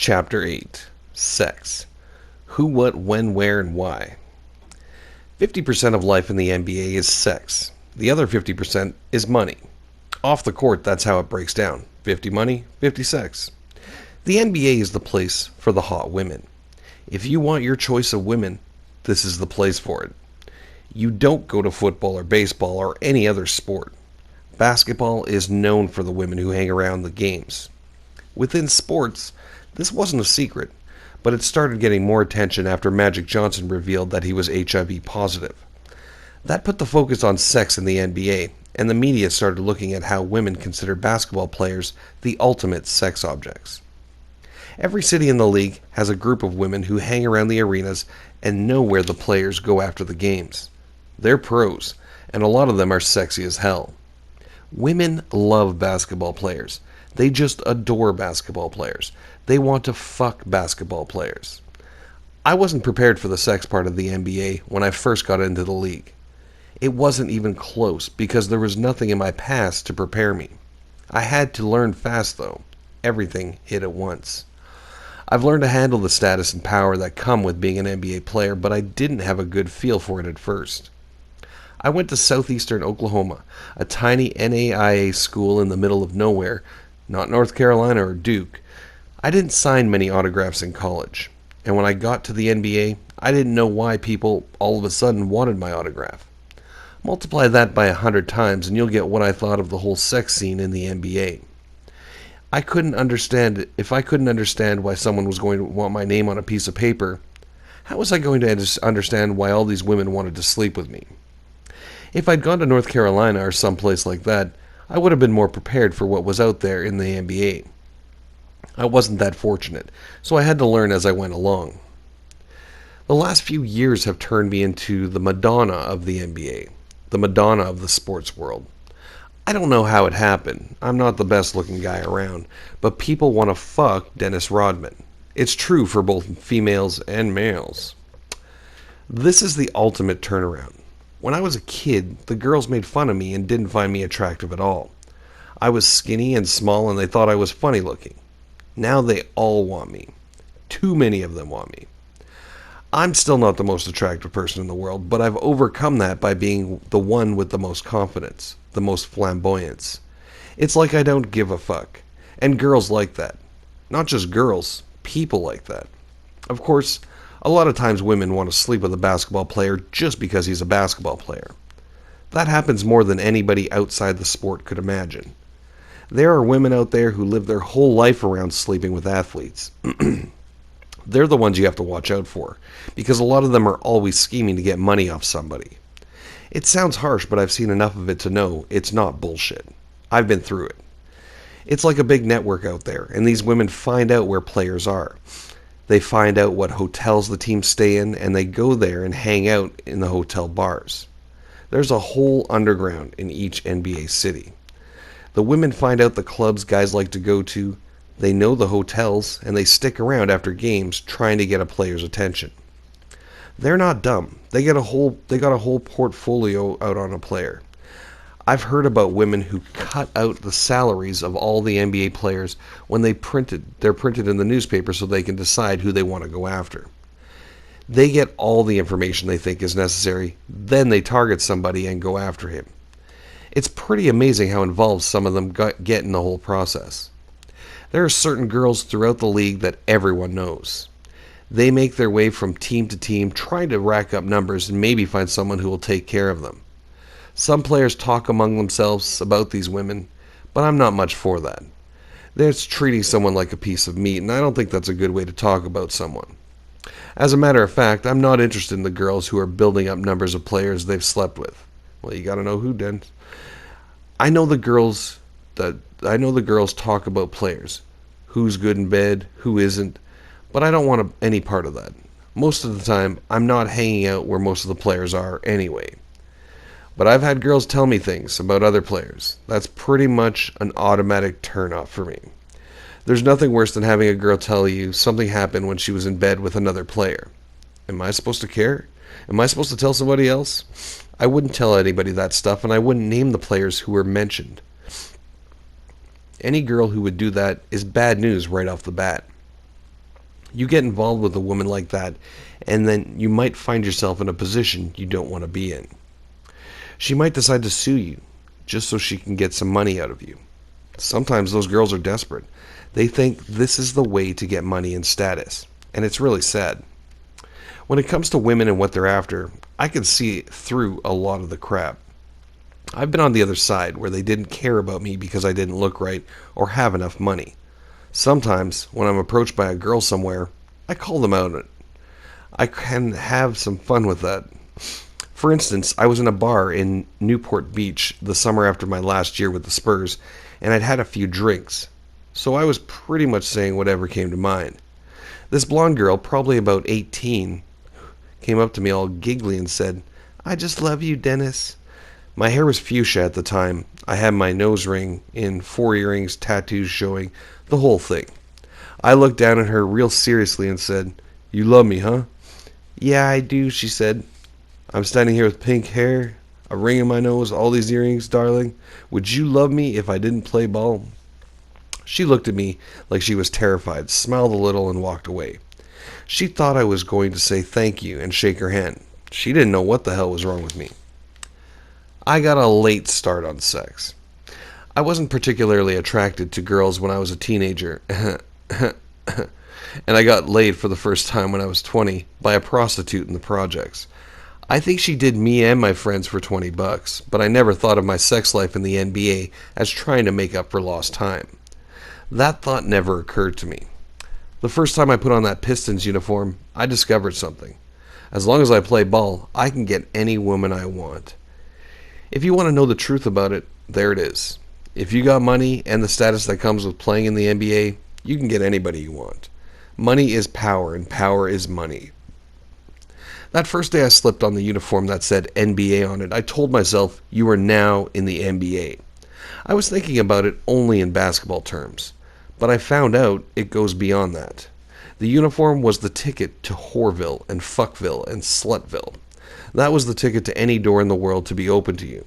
Chapter 8. Sex. Who, what, when, where, and why. 50% of life in the NBA is sex. The other 50% is money. Off the court, that's how it breaks down. 50 money, 50 sex. The NBA is the place for the hot women. If you want your choice of women, this is the place for it. You don't go to football or baseball or any other sport. Basketball is known for the women who hang around the games. Within sports, this wasn't a secret, but it started getting more attention after Magic Johnson revealed that he was HIV positive. That put the focus on sex in the NBA, and the media started looking at how women consider basketball players the ultimate sex objects. Every city in the league has a group of women who hang around the arenas and know where the players go after the games. They're pros, and a lot of them are sexy as hell. Women love basketball players. They just adore basketball players. They want to fuck basketball players. I wasn't prepared for the sex part of the NBA when I first got into the league. It wasn't even close because there was nothing in my past to prepare me. I had to learn fast though. Everything hit at once. I've learned to handle the status and power that come with being an NBA player, but I didn't have a good feel for it at first. I went to southeastern Oklahoma, a tiny NAIA school in the middle of nowhere, not North Carolina or Duke. I didn't sign many autographs in college, and when I got to the NBA, I didn't know why people all of a sudden wanted my autograph. Multiply that by 100 times and you'll get what I thought of the whole sex scene in the NBA. If I couldn't understand why someone was going to want my name on a piece of paper, how was I going to understand why all these women wanted to sleep with me? If I'd gone to North Carolina or someplace like that, I would have been more prepared for what was out there in the NBA. I wasn't that fortunate, so I had to learn as I went along. The last few years have turned me into the Madonna of the NBA, the Madonna of the sports world. I don't know how it happened. I'm not the best looking guy around, but people want to fuck Dennis Rodman. It's true for both females and males. This is the ultimate turnaround. When I was a kid, the girls made fun of me and didn't find me attractive at all. I was skinny and small and they thought I was funny looking. Now they all want me. Too many of them want me. I'm still not the most attractive person in the world, but I've overcome that by being the one with the most confidence, the most flamboyance. It's like I don't give a fuck. And girls like that. Not just girls, people like that. Of course, a lot of times women want to sleep with a basketball player just because he's a basketball player. That happens more than anybody outside the sport could imagine. There are women out there who live their whole life around sleeping with athletes. They're the ones you have to watch out for, because a lot of them are always scheming to get money off somebody. It sounds harsh, but I've seen enough of it to know it's not bullshit. I've been through it. It's like a big network out there, and these women find out where players are. They find out what hotels the teams stay in, and they go there and hang out in the hotel bars. There's a whole underground in each NBA city. The women find out the clubs guys like to go to, they know the hotels, and they stick around after games trying to get a player's attention. They're not dumb. They got a whole portfolio out on a player. I've heard about women who cut out the salaries of all the NBA players when they're printed in the newspaper so they can decide who they want to go after. They get all the information they think is necessary, then they target somebody and go after him. It's pretty amazing how involved some of them get in the whole process. There are certain girls throughout the league that everyone knows. They make their way from team to team trying to rack up numbers and maybe find someone who will take care of them. Some players talk among themselves about these women, but I'm not much for that. That's treating someone like a piece of meat, and I don't think that's a good way to talk about someone. As a matter of fact, I'm not interested in the girls who are building up numbers of players they've slept with. Well, you gotta know who didn't. I know the girls talk about players. Who's good in bed, who isn't, but I don't want any part of that. Most of the time, I'm not hanging out where most of the players are anyway. But I've had girls tell me things about other players. That's pretty much an automatic turn-off for me. There's nothing worse than having a girl tell you something happened when she was in bed with another player. Am I supposed to care? Am I supposed to tell somebody else? I wouldn't tell anybody that stuff, and I wouldn't name the players who were mentioned. Any girl who would do that is bad news right off the bat. You get involved with a woman like that, and then you might find yourself in a position you don't want to be in. She might decide to sue you just so she can get some money out of you. Sometimes those girls are desperate. They think this is the way to get money and status, and it's really sad. When it comes to women and what they're after, I can see through a lot of the crap. I've been on the other side where they didn't care about me because I didn't look right or have enough money. Sometimes, when I'm approached by a girl somewhere, I call them out on it. I can have some fun with that. For instance, I was in a bar in Newport Beach the summer after my last year with the Spurs, and I'd had a few drinks, so I was pretty much saying whatever came to mind. This blonde girl, probably about 18, came up to me all giggly and said, "I just love you, Dennis." My hair was fuchsia at the time. I had my nose ring in, 4 earrings, tattoos showing, the whole thing. I looked down at her real seriously and said, "You love me, huh?" "Yeah, I do," she said. "I'm standing here with pink hair, a ring in my nose, all these earrings, darling. Would you love me if I didn't play ball?" She looked at me like she was terrified, smiled a little, and walked away. She thought I was going to say thank you and shake her hand. She didn't know what the hell was wrong with me. I got a late start on sex. I wasn't particularly attracted to girls when I was a teenager. And I got laid for the first time when I was 20 by a prostitute in the projects. I think she did me and my friends for $20, but I never thought of my sex life in the NBA as trying to make up for lost time. That thought never occurred to me. The first time I put on that Pistons uniform, I discovered something. As long as I play ball, I can get any woman I want. If you want to know the truth about it, there it is. If you got money and the status that comes with playing in the NBA, you can get anybody you want. Money is power, and power is money. That first day I slipped on the uniform that said NBA on it, I told myself, you are now in the NBA. I was thinking about it only in basketball terms, but I found out it goes beyond that. The uniform was the ticket to Whoreville and Fuckville and Slutville. That was the ticket to any door in the world to be open to you.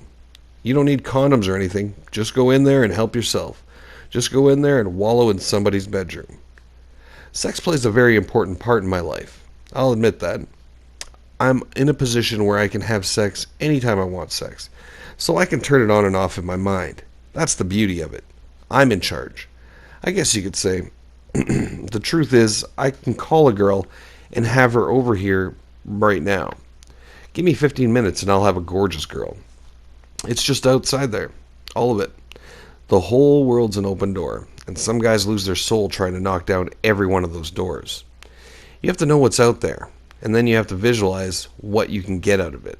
You don't need condoms or anything. Just go in there and help yourself. Just go in there and wallow in somebody's bedroom. Sex plays a very important part in my life. I'll admit that. I'm in a position where I can have sex anytime I want sex, so I can turn it on and off in my mind. That's the beauty of it. I'm in charge. I guess you could say. The truth is, I can call a girl and have her over here right now. Give me 15 minutes and I'll have a gorgeous girl. It's just outside there. All of it. The whole world's an open door, and some guys lose their soul trying to knock down every one of those doors. You have to know what's out there, and then you have to visualize what you can get out of it.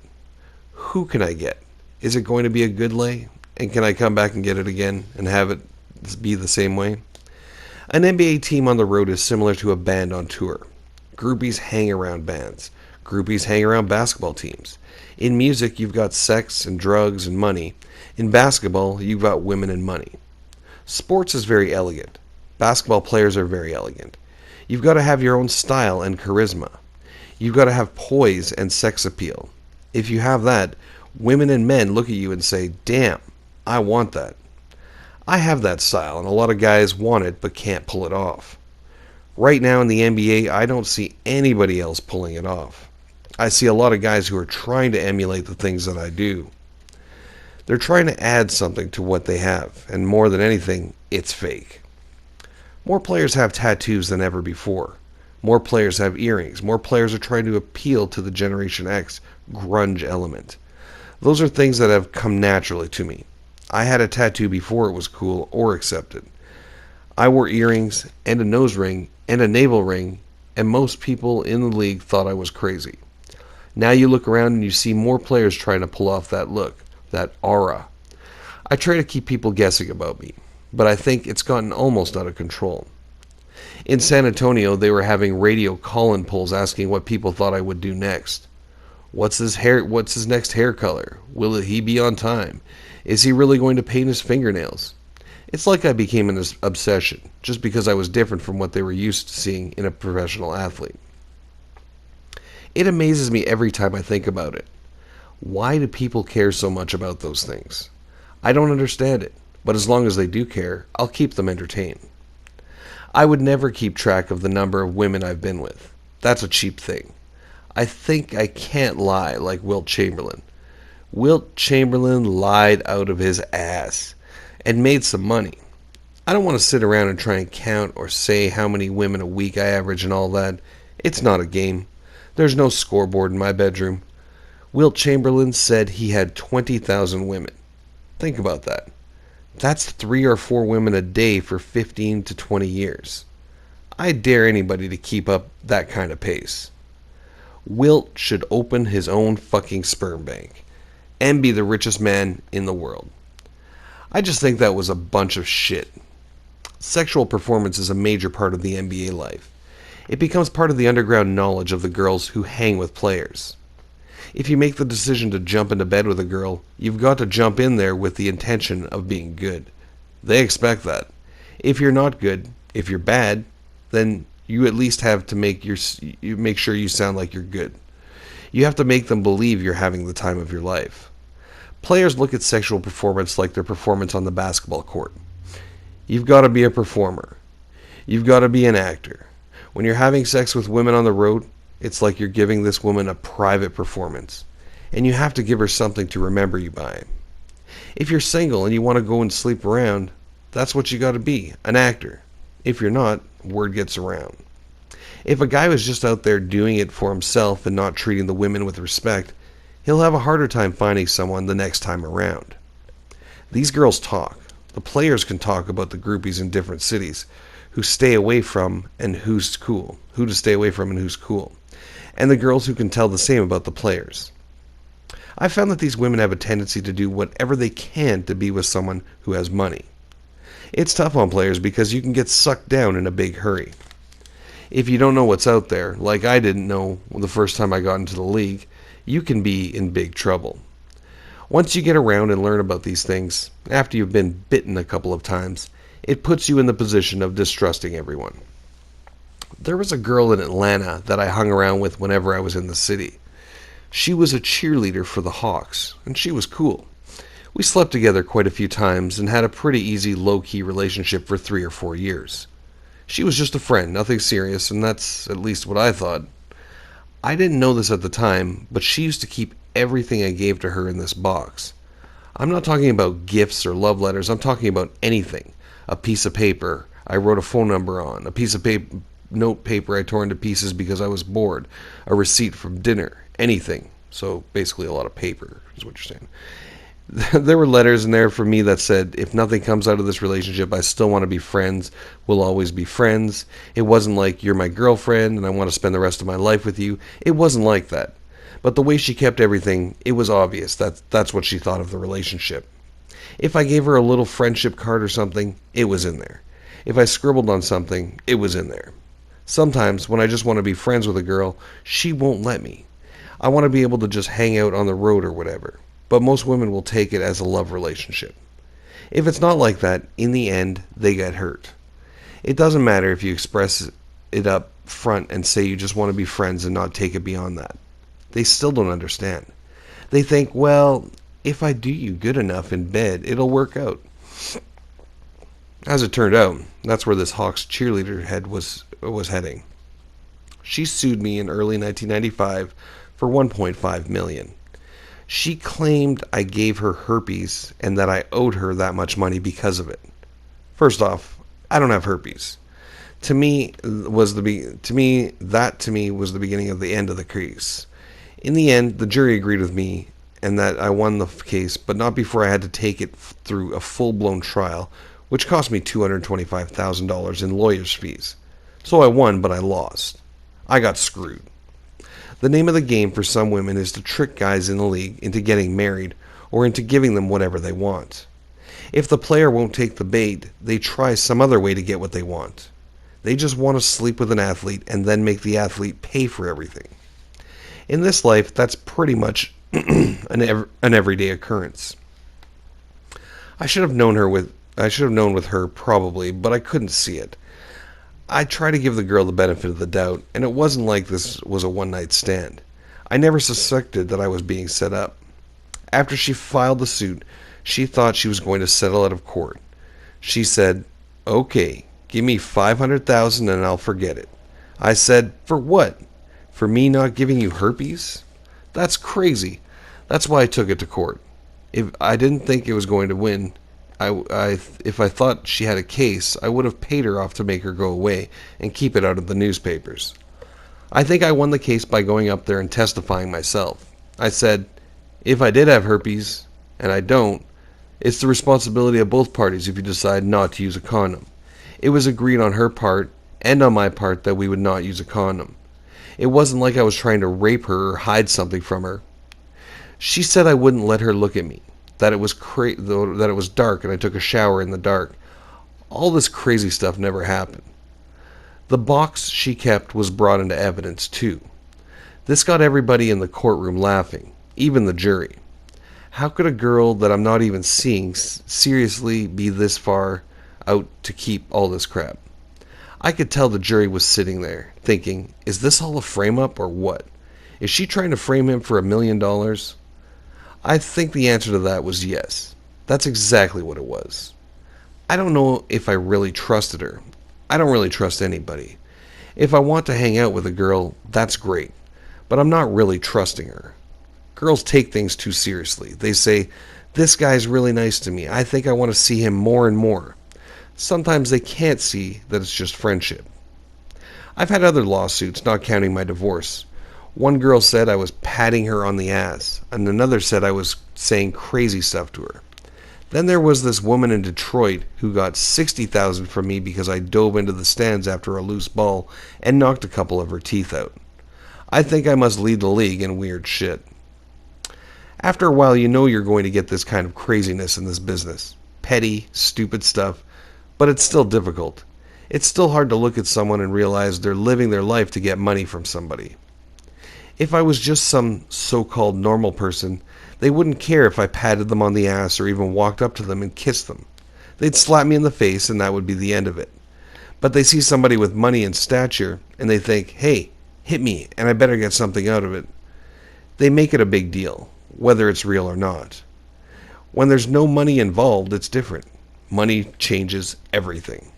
Who can I get? Is it going to be a good lay? And can I come back and get it again and have it be the same way? An NBA team on the road is similar to a band on tour. Groupies hang around bands. Groupies hang around basketball teams. In music, you've got sex and drugs and money. In basketball, you've got women and money. Sports is very elegant. Basketball players are very elegant. You've got to have your own style and charisma. You've got to have poise and sex appeal. If you have that, women and men look at you and say, "Damn, I want that." I have that style, and a lot of guys want it but can't pull it off. Right now in the NBA, I don't see anybody else pulling it off. I see a lot of guys who are trying to emulate the things that I do. They're trying to add something to what they have, and more than anything, it's fake. More players have tattoos than ever before. More players have earrings. More players are trying to appeal to the Generation X grunge element. Those are things that have come naturally to me. I had a tattoo before it was cool or accepted. I wore earrings and a nose ring and a navel ring, and most people in the league thought I was crazy. Now you look around and you see more players trying to pull off that look, that aura. I try to keep people guessing about me, but I think it's gotten almost out of control. In San Antonio, they were having radio call-in polls asking what people thought I would do next. What's his next hair color? Will he be on time? Is he really going to paint his fingernails? It's like I became an obsession, just because I was different from what they were used to seeing in a professional athlete. It amazes me every time I think about it. Why do people care so much about those things? I don't understand it, but as long as they do care, I'll keep them entertained. I would never keep track of the number of women I've been with. That's a cheap thing. I think I can't lie like Wilt Chamberlain. Wilt Chamberlain lied out of his ass and made some money. I don't want to sit around and try and count or say how many women a week I average and all that. It's not a game. There's no scoreboard in my bedroom. Wilt Chamberlain said he had 20,000 women. Think about that. That's 3 or 4 women a day for 15 to 20 years. I dare anybody to keep up that kind of pace. Wilt should open his own fucking sperm bank and be the richest man in the world. I just think that was a bunch of shit. Sexual performance is a major part of the NBA life. It becomes part of the underground knowledge of the girls who hang with players. If you make the decision to jump into bed with a girl, you've got to jump in there with the intention of being good. They expect that. If you're not good, if you're bad, then you at least have to make sure you sound like you're good. You have to make them believe you're having the time of your life. Players look at sexual performance like their performance on the basketball court. You've got to be a performer. You've got to be an actor. When you're having sex with women on the road, it's like you're giving this woman a private performance, and you have to give her something to remember you by. If you're single and you want to go and sleep around, that's what you got to be, an actor. If you're not, word gets around. If a guy was just out there doing it for himself and not treating the women with respect, he'll have a harder time finding someone the next time around. These girls talk. The players can talk about the groupies in different cities, who stay away from and who's cool, who to stay away from and who's cool, and the girls who can tell the same about the players. I found that these women have a tendency to do whatever they can to be with someone who has money. It's tough on players because you can get sucked down in a big hurry. If you don't know what's out there, like I didn't know the first time I got into the league, you can be in big trouble. Once you get around and learn about these things, after you've been bitten a couple of times, it puts you in the position of distrusting everyone. There was a girl in Atlanta that I hung around with whenever I was in the city. She was a cheerleader for the Hawks, and she was cool. We slept together quite a few times and had a pretty easy, low-key relationship for 3 or 4 years. She was just a friend, nothing serious, and that's at least what I thought. I didn't know this at the time, but she used to keep everything I gave to her in this box. I'm not talking about gifts or love letters, I'm talking about anything. A piece of paper I wrote a phone number on, a piece of note paper I tore into pieces because I was bored, a receipt from dinner, anything. So basically a lot of paper is what you're saying. There were letters in there for me that said, if nothing comes out of this relationship, I still want to be friends. We'll always be friends. It wasn't like, you're my girlfriend and I want to spend the rest of my life with you. It wasn't like that. But the way she kept everything, it was obvious that's what she thought of the relationship. If I gave her a little friendship card or something, it was in there. If I scribbled on something, it was in there. Sometimes, when I just want to be friends with a girl, she won't let me. I want to be able to just hang out on the road or whatever. But most women will take it as a love relationship. If it's not like that, in the end, they get hurt. It doesn't matter if you express it up front and say you just want to be friends and not take it beyond that. They still don't understand. They think, well, if I do you good enough in bed, it'll work out. As it turned out, that's where this Hawks cheerleader head was heading. She sued me in early 1995 for $1.5 million. She claimed I gave her herpes and that I owed her that much money because of it. First off, I don't have herpes. To me, that was the beginning of the end of the case. In the end, the jury agreed with me and that I won the case, but not before I had to take it through a full-blown trial, which cost me $225,000 in lawyer's fees. So I won, but I lost. I got screwed. The name of the game for some women is to trick guys in the league into getting married or into giving them whatever they want. If the player won't take the bait, they try some other way to get what they want. They just want to sleep with an athlete and then make the athlete pay for everything. In this life, that's pretty much an everyday occurrence. I should have known with her probably, but I couldn't see it. I tried to give the girl the benefit of the doubt, and it wasn't like this was a one-night stand. I never suspected that I was being set up. After she filed the suit, she thought she was going to settle out of court. She said, "Okay, Give me 500,000 and I'll forget it. I said, for what? For me not giving you herpes? That's crazy. That's why I took it to court. If I didn't think it was going to win, if I thought she had a case, I would have paid her off to make her go away and keep it out of the newspapers. I think I won the case by going up there and testifying myself. I said, if I did have herpes, and I don't, it's the responsibility of both parties if you decide not to use a condom. It was agreed on her part and on my part that we would not use a condom. It wasn't like I was trying to rape her or hide something from her. She said I wouldn't let her look at me, that it was that it was dark and I took a shower in the dark. All this crazy stuff never happened. The box she kept was brought into evidence too. This got everybody in the courtroom laughing, even the jury. How could a girl that I'm not even seeing seriously be this far out to keep all this crap? I could tell the jury was sitting there, thinking, is this all a frame-up or what? Is she trying to frame him for $1 million? I think the answer to that was yes. That's exactly what it was. I don't know if I really trusted her. I don't really trust anybody. If I want to hang out with a girl, that's great. But I'm not really trusting her. Girls take things too seriously. They say, this guy's really nice to me. I think I want to see him more and more. Sometimes they can't see that it's just friendship. I've had other lawsuits, not counting my divorce. One girl said I was patting her on the ass, and another said I was saying crazy stuff to her. Then there was this woman in Detroit who got $60,000 from me because I dove into the stands after a loose ball and knocked a couple of her teeth out. I think I must lead the league in weird shit. After a while, you know you're going to get this kind of craziness in this business. Petty, stupid stuff, but it's still difficult. It's still hard to look at someone and realize they're living their life to get money from somebody. If I was just some so-called normal person, they wouldn't care if I patted them on the ass or even walked up to them and kissed them. They'd slap me in the face and that would be the end of it. But they see somebody with money and stature and they think, hey, hit me and I better get something out of it. They make it a big deal, whether it's real or not. When there's no money involved, it's different. Money changes everything.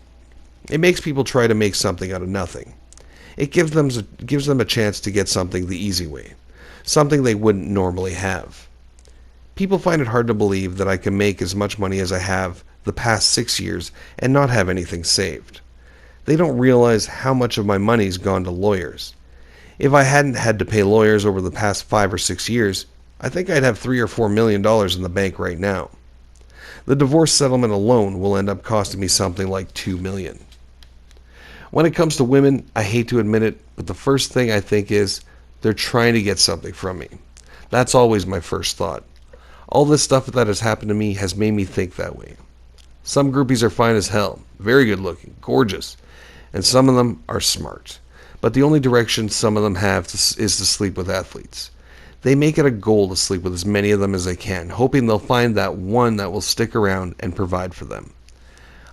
It makes people try to make something out of nothing. It gives them a chance to get something the easy way, something they wouldn't normally have. People find it hard to believe that I can make as much money as I have the past 6 years and not have anything saved. They don't realize how much of my money's gone to lawyers. If I hadn't had to pay lawyers over the past 5 or 6 years, I think I'd have $3 or $4 million in the bank right now. The divorce settlement alone will end up costing me something like $2 million. When it comes to women, I hate to admit it, but the first thing I think is they're trying to get something from me. That's always my first thought. All this stuff that has happened to me has made me think that way. Some groupies are fine as hell, very good looking, gorgeous, and some of them are smart. But the only direction some of them have is to sleep with athletes. They make it a goal to sleep with as many of them as they can, hoping they'll find that one that will stick around and provide for them.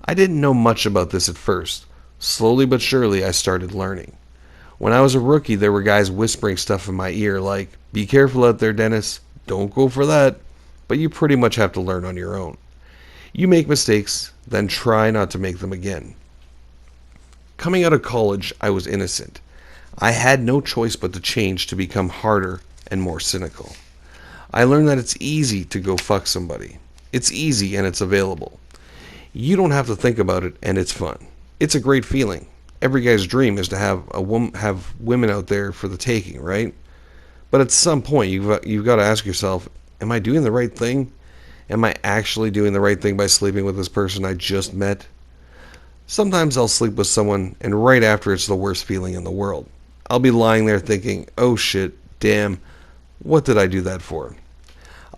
I didn't know much about this at first. Slowly but surely, I started learning. When I was a rookie, there were guys whispering stuff in my ear like, be careful out there, Dennis, don't go for that. But you pretty much have to learn on your own. You make mistakes, then try not to make them again. Coming out of college, I was innocent. I had no choice but to change to become harder and more cynical. I learned that it's easy to go fuck somebody. It's easy and it's available. You don't have to think about it and it's fun. It's a great feeling. Every guy's dream is to have women out there for the taking, right? But at some point, you've got to ask yourself, am I doing the right thing? Am I actually doing the right thing by sleeping with this person I just met? Sometimes I'll sleep with someone, and right after it's the worst feeling in the world. I'll be lying there thinking, oh shit, damn, what did I do that for?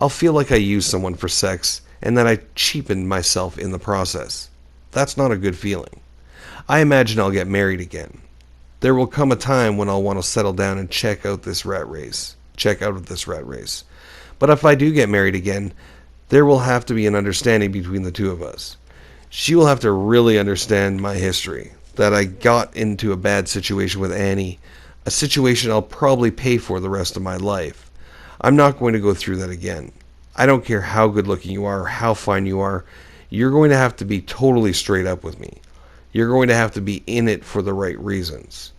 I'll feel like I used someone for sex, and that I cheapened myself in the process. That's not a good feeling. I imagine I'll get married again. There will come a time when I'll want to settle down and check out of this rat race. But if I do get married again, there will have to be an understanding between the two of us. She will have to really understand my history, that I got into a bad situation with Annie, a situation I'll probably pay for the rest of my life. I'm not going to go through that again. I don't care how good looking you are or how fine you are, you're going to have to be totally straight up with me. You're going to have to be in it for the right reasons.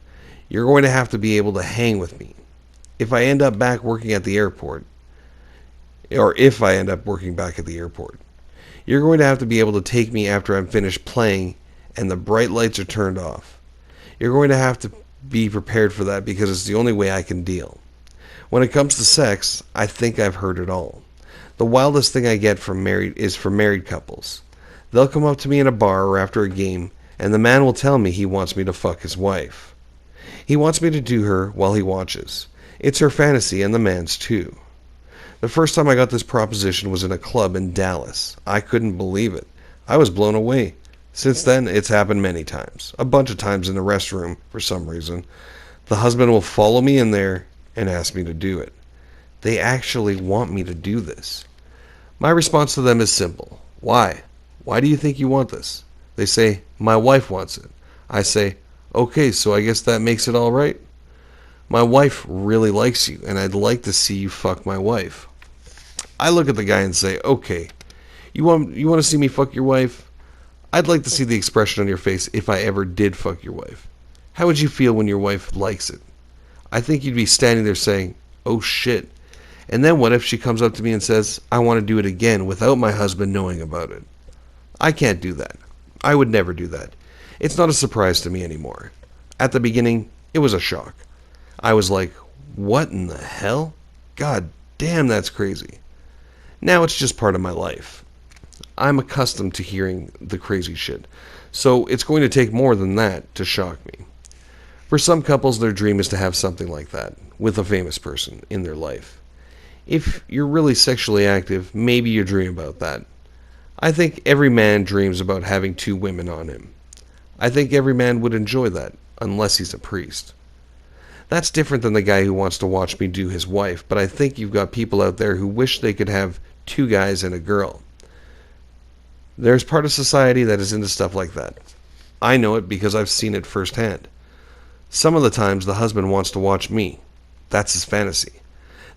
You're going to have to be able to hang with me. If I end up back working at the airport, or if I end up working back at the airport, you're going to have to be able to take me after I'm finished playing and the bright lights are turned off. You're going to have to be prepared for that because it's the only way I can deal. When it comes to sex, I think I've heard it all. The wildest thing I get from married couples. They'll come up to me in a bar or after a game, and the man will tell me he wants me to fuck his wife. He wants me to do her while he watches. It's her fantasy and the man's too. The first time I got this proposition was in a club in Dallas. I couldn't believe it. I was blown away. Since then, it's happened many times. A bunch of times in the restroom, for some reason. The husband will follow me in there and ask me to do it. They actually want me to do this. My response to them is simple. Why? Why do you think you want this? They say, my wife wants it. I say, okay, so I guess that makes it all right. My wife really likes you, and I'd like to see you fuck my wife. I look at the guy and say, okay, you want to see me fuck your wife? I'd like to see the expression on your face if I ever did fuck your wife. How would you feel when your wife likes it? I think you'd be standing there saying, oh shit. And then what if she comes up to me and says, I want to do it again without my husband knowing about it? I can't do that. I would never do that. It's not a surprise to me anymore. At the beginning, it was a shock. I was like, what in the hell? God damn, that's crazy. Now it's just part of my life. I'm accustomed to hearing the crazy shit, so it's going to take more than that to shock me. For some couples, their dream is to have something like that, with a famous person in their life. If you're really sexually active, maybe you dream about that. I think every man dreams about having 2 women on him. I think every man would enjoy that, unless he's a priest. That's different than the guy who wants to watch me do his wife, but I think you've got people out there who wish they could have 2 guys and a girl. There's part of society that is into stuff like that. I know it because I've seen it firsthand. Some of the times the husband wants to watch me. That's his fantasy.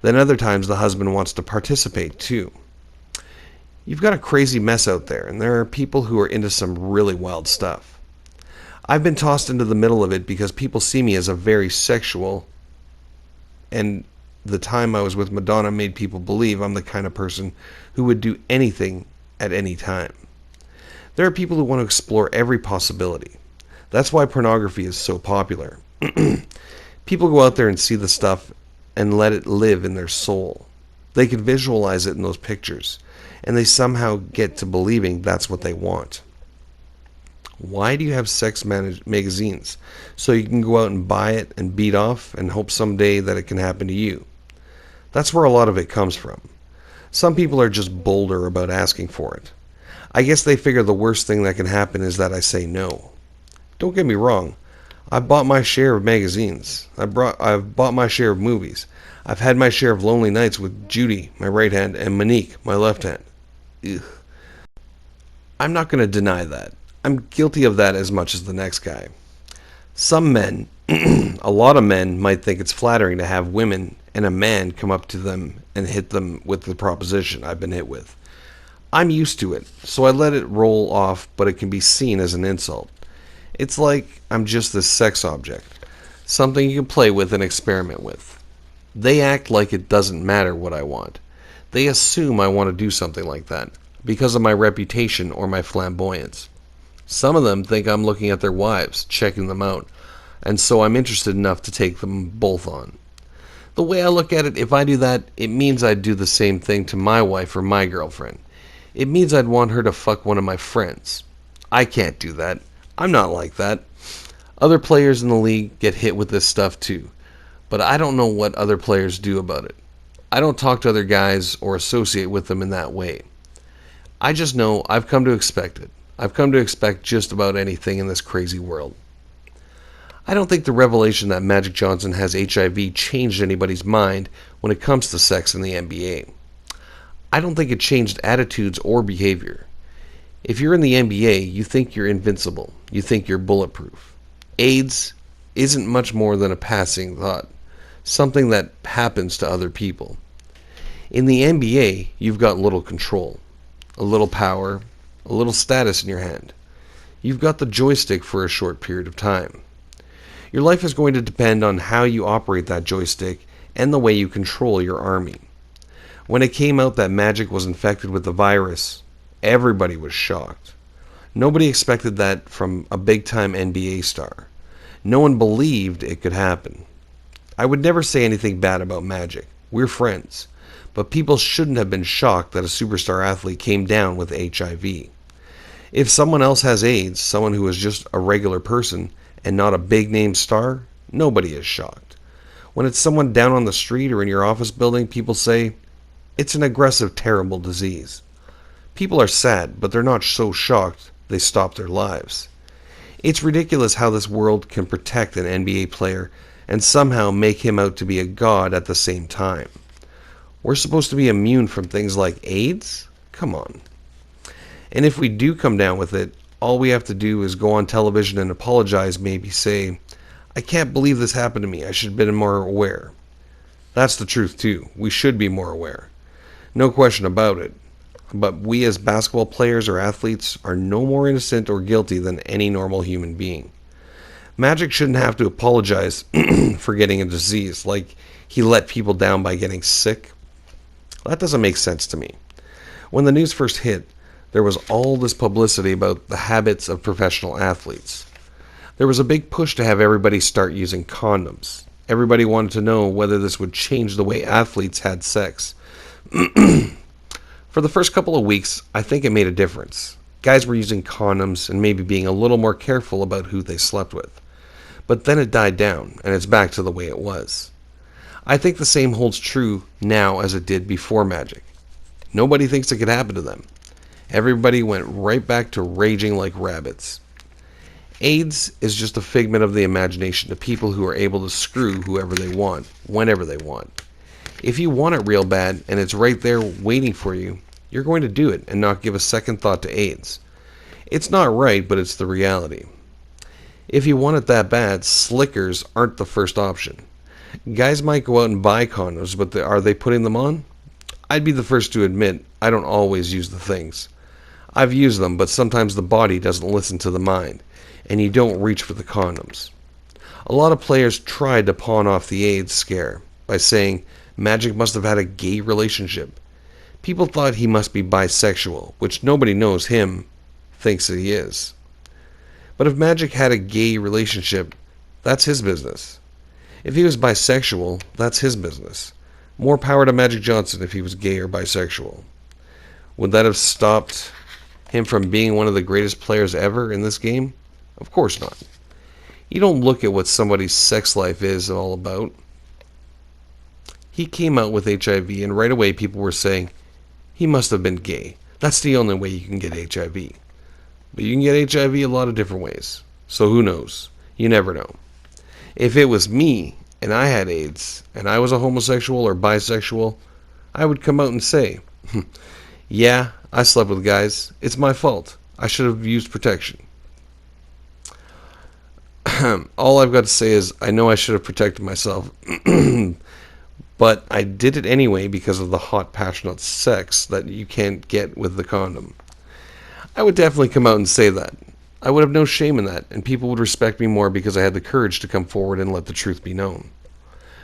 Then other times the husband wants to participate too. You've got a crazy mess out there, and there are people who are into some really wild stuff. I've been tossed into the middle of it because people see me as a very sexual, and the time I was with Madonna made people believe I'm the kind of person who would do anything at any time. There are people who want to explore every possibility. That's why pornography is so popular. People go out there and see the stuff and let it live in their soul. They can visualize it in those pictures, and they somehow get to believing that's what they want. Why do you have sex magazines? So you can go out and buy it and beat off and hope someday that it can happen to you. That's where a lot of it comes from. Some people are just bolder about asking for it. I guess they figure the worst thing that can happen is that I say no. Don't get me wrong. I've bought my share of magazines. I've bought my share of movies. I've had my share of lonely nights with Judy, my right hand, and Monique, my left hand. Ugh. I'm not going to deny that. I'm guilty of that as much as the next guy. Some men, a lot of men, might think it's flattering to have women and a man come up to them and hit them with the proposition I've been hit with. I'm used to it, so I let it roll off, but it can be seen as an insult. It's like I'm just this sex object, something you can play with and experiment with. They act like it doesn't matter what I want. They assume I want to do something like that because of my reputation or my flamboyance. Some of them think I'm looking at their wives, checking them out, and so I'm interested enough to take them both on. The way I look at it, if I do that, it means I'd do the same thing to my wife or my girlfriend. It means I'd want her to fuck one of my friends. I can't do that. I'm not like that. Other players in the league get hit with this stuff too, but I don't know what other players do about it. I don't talk to other guys or associate with them in that way. I just know I've come to expect it. I've come to expect just about anything in this crazy world. I don't think the revelation that Magic Johnson has HIV changed anybody's mind when it comes to sex in the NBA. I don't think it changed attitudes or behavior. If you're in the NBA, you think you're invincible. You think you're bulletproof. AIDS isn't much more than a passing thought, something that happens to other people. In the NBA, you've got little control, a little power, a little status in your hand. You've got the joystick for a short period of time. Your life is going to depend on how you operate that joystick and the way you control your army. When it came out that Magic was infected with the virus, everybody was shocked. Nobody expected that from a big-time NBA star. No one believed it could happen. I would never say anything bad about Magic. We're friends. But people shouldn't have been shocked that a superstar athlete came down with HIV. If someone else has AIDS, someone who is just a regular person and not a big-name star, nobody is shocked. When it's someone down on the street or in your office building, people say, it's an aggressive, terrible disease. People are sad, but they're not so shocked they stop their lives. It's ridiculous how this world can protect an NBA player and somehow make him out to be a god at the same time. We're supposed to be immune from things like AIDS? Come on. And if we do come down with it, all we have to do is go on television and apologize, maybe say, I can't believe this happened to me. I should have been more aware. That's the truth too. We should be more aware. No question about it. But we as basketball players or athletes are no more innocent or guilty than any normal human being. Magic shouldn't have to apologize for getting a disease, like he let people down by getting sick. That doesn't make sense to me. When the news first hit, there was all this publicity about the habits of professional athletes. There was a big push to have everybody start using condoms. Everybody wanted to know whether this would change the way athletes had sex. For the first couple of weeks, I think it made a difference. Guys were using condoms and maybe being a little more careful about who they slept with. But then it died down, and it's back to the way it was. I think the same holds true now as it did before Magic. Nobody thinks it could happen to them. Everybody went right back to raging like rabbits. AIDS is just a figment of the imagination of people who are able to screw whoever they want, whenever they want. If you want it real bad and it's right there waiting for you, you're going to do it and not give a second thought to AIDS. It's not right, but it's the reality. If you want it that bad, slickers aren't the first option. Guys might go out and buy condoms, but are they putting them on? I'd be the first to admit I don't always use the things. I've used them, but sometimes the body doesn't listen to the mind, and you don't reach for the condoms. A lot of players tried to pawn off the AIDS scare by saying Magic must have had a gay relationship. People thought he must be bisexual, which nobody knows him thinks that he is. But if Magic had a gay relationship, that's his business. If he was bisexual, that's his business. More power to Magic Johnson if he was gay or bisexual. Would that have stopped him from being one of the greatest players ever in this game? Of course not. You don't look at what somebody's sex life is all about. He came out with HIV, and right away people were saying, he must have been gay. That's the only way you can get HIV. But you can get HIV a lot of different ways. So who knows? You never know. If it was me, and I had AIDS, and I was a homosexual or bisexual, I would come out and say, yeah, I slept with guys. It's my fault. I should have used protection. All I've got to say is I know I should have protected myself, but I did it anyway because of the hot, passionate sex that you can't get with the condom. I would definitely come out and say that. I would have no shame in that, and people would respect me more because I had the courage to come forward and let the truth be known.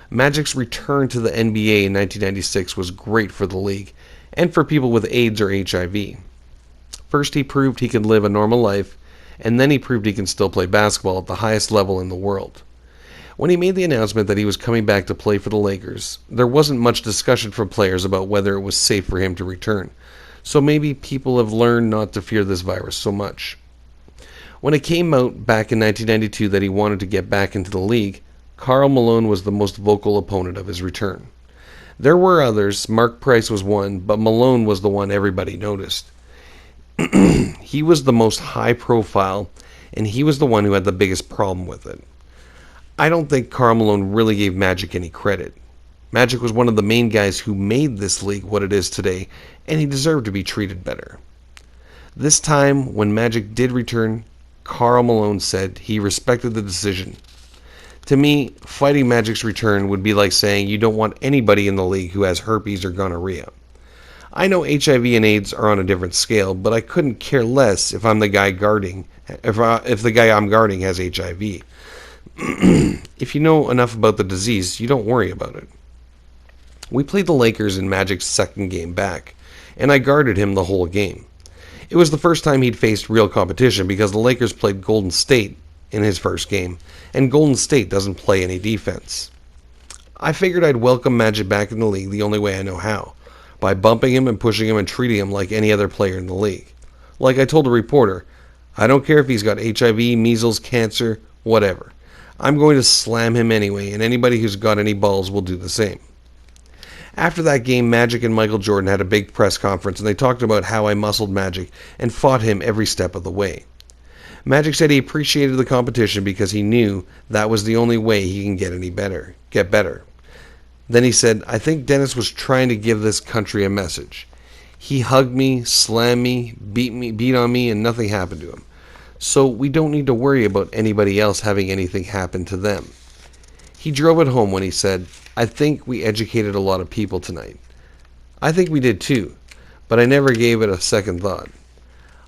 Magic's return to the NBA in 1996 was great for the league, and for people with AIDS or HIV. First, he proved he could live a normal life, and then he proved he can still play basketball at the highest level in the world. When he made the announcement that he was coming back to play for the Lakers, there wasn't much discussion from players about whether it was safe for him to return, so maybe people have learned not to fear this virus so much. When it came out back in 1992 that he wanted to get back into the league, Karl Malone was the most vocal opponent of his return. There were others, Mark Price was one, but Malone was the one everybody noticed. He was the most high profile, and he was the one who had the biggest problem with it. I don't think Karl Malone really gave Magic any credit. Magic was one of the main guys who made this league what it is today, and he deserved to be treated better. This time, when Magic did return, Karl Malone said he respected the decision. To me, fighting Magic's return would be like saying you don't want anybody in the league who has herpes or gonorrhea. I know HIV and AIDS are on a different scale, but I couldn't care less if I'm the guy guarding, if the guy I'm guarding has HIV. If you know enough about the disease, you don't worry about it. We played the Lakers in Magic's second game back, and I guarded him the whole game. It was the first time he'd faced real competition because the Lakers played Golden State in his first game, and Golden State doesn't play any defense. I figured I'd welcome Magic back in the league the only way I know how, by bumping him and pushing him and treating him like any other player in the league. Like I told a reporter, I don't care if he's got HIV, measles, cancer, whatever. I'm going to slam him anyway, and anybody who's got any balls will do the same. After that game, Magic and Michael Jordan had a big press conference, and they talked about how I muscled Magic and fought him every step of the way. Magic said he appreciated the competition because he knew that was the only way he can get better. Then he said, I think Dennis was trying to give this country a message. He hugged me, slammed me, beat on me, and nothing happened to him. So we don't need to worry about anybody else having anything happen to them. He drove it home when he said, I think we educated a lot of people tonight. I think we did too, but I never gave it a second thought.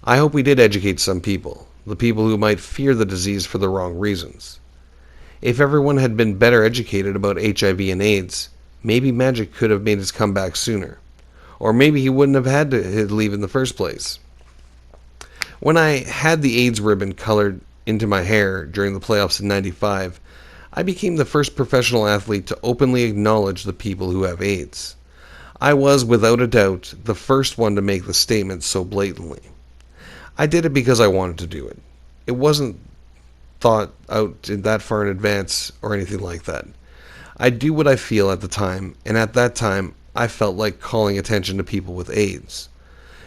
I hope we did educate some people, the people who might fear the disease for the wrong reasons. If everyone had been better educated about HIV and AIDS, maybe Magic could have made his comeback sooner. Or maybe he wouldn't have had to leave in the first place. When I had the AIDS ribbon colored into my hair during the playoffs in '95, I became the first professional athlete to openly acknowledge the people who have AIDS. I was, without a doubt, the first one to make the statement so blatantly. I did it because I wanted to do it. It wasn't thought out that far in advance or anything like that. I do what I feel at the time, and at that time, I felt like calling attention to people with AIDS.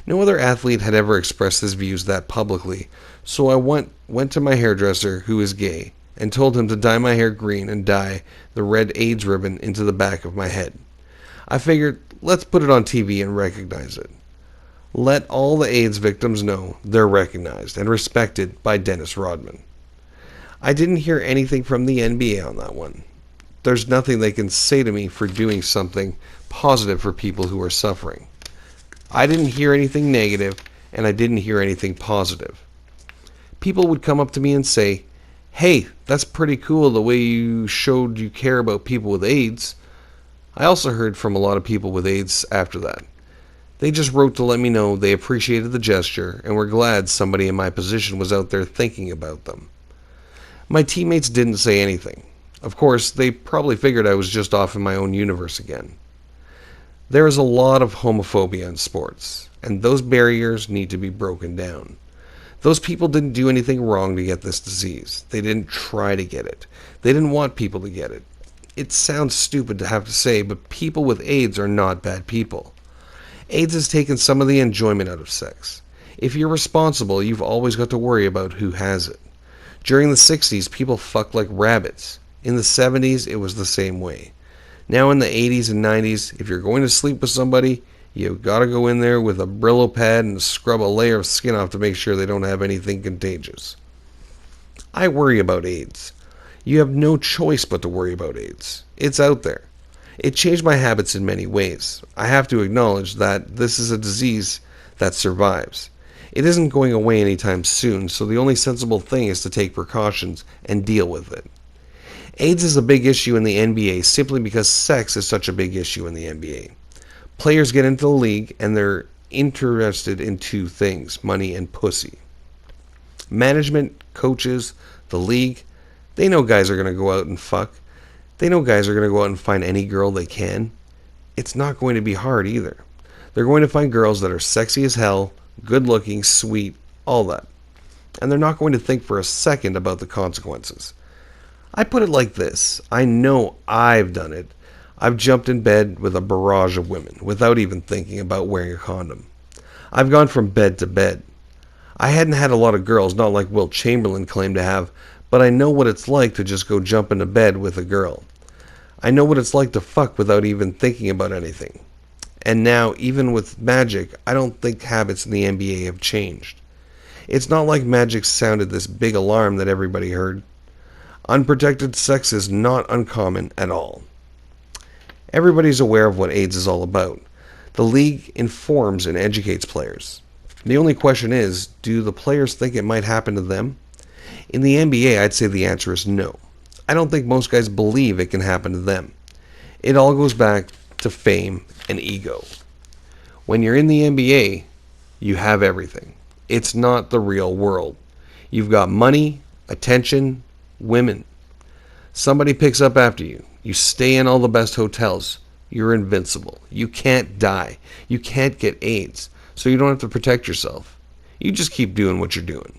No other athlete had ever expressed his views that publicly, so I went to my hairdresser, who is gay, and told him to dye my hair green and dye the red AIDS ribbon into the back of my head. I figured, let's put it on TV and recognize it. Let all the AIDS victims know they're recognized and respected by Dennis Rodman. I didn't hear anything from the NBA on that one. There's nothing they can say to me for doing something positive for people who are suffering. I didn't hear anything negative, and I didn't hear anything positive. People would come up to me and say, hey, that's pretty cool the way you showed you care about people with AIDS. I also heard from a lot of people with AIDS after that. They just wrote to let me know they appreciated the gesture and were glad somebody in my position was out there thinking about them. My teammates didn't say anything. Of course, they probably figured I was just off in my own universe again. There is a lot of homophobia in sports, and those barriers need to be broken down. Those people didn't do anything wrong to get this disease. They didn't try to get it. They didn't want people to get it. It sounds stupid to have to say, but people with AIDS are not bad people. AIDS has taken some of the enjoyment out of sex. If you're responsible, you've always got to worry about who has it. During the 60s, people fucked like rabbits. In the 70s, it was the same way. Now in the 80s and 90s, if you're going to sleep with somebody, you've got to go in there with a Brillo pad and scrub a layer of skin off to make sure they don't have anything contagious. I worry about AIDS. You have no choice but to worry about AIDS. It's out there. It changed my habits in many ways. I have to acknowledge that this is a disease that survives. It isn't going away anytime soon, so the only sensible thing is to take precautions and deal with it. AIDS is a big issue in the NBA simply because sex is such a big issue in the NBA. Players get into the league and they're interested in two things, money and pussy. Management, coaches, the league, they know guys are going to go out and fuck. They know guys are going to go out and find any girl they can. It's not going to be hard either. They're going to find girls that are sexy as hell, good looking, sweet, all that. And they're not going to think for a second about the consequences. I put it like this. I know I've done it. I've jumped in bed with a barrage of women without even thinking about wearing a condom. I've gone from bed to bed. I hadn't had a lot of girls, not like Wilt Chamberlain claimed to have, but I know what it's like to just go jump into bed with a girl. I know what it's like to fuck without even thinking about anything. And now, even with Magic, I don't think habits in the NBA have changed. It's not like Magic sounded this big alarm that everybody heard. Unprotected sex is not uncommon at all. Everybody's aware of what AIDS is all about. The league informs and educates players. The only question is, do the players think it might happen to them? In the NBA, I'd say the answer is no. I don't think most guys believe it can happen to them. It all goes back to fame and ego. When you're in the NBA, you have everything. It's not the real world. You've got money, attention, women. Somebody picks up after you. You stay in all the best hotels. You're invincible. You can't die. You can't get AIDS. So you don't have to protect yourself. You just keep doing what you're doing.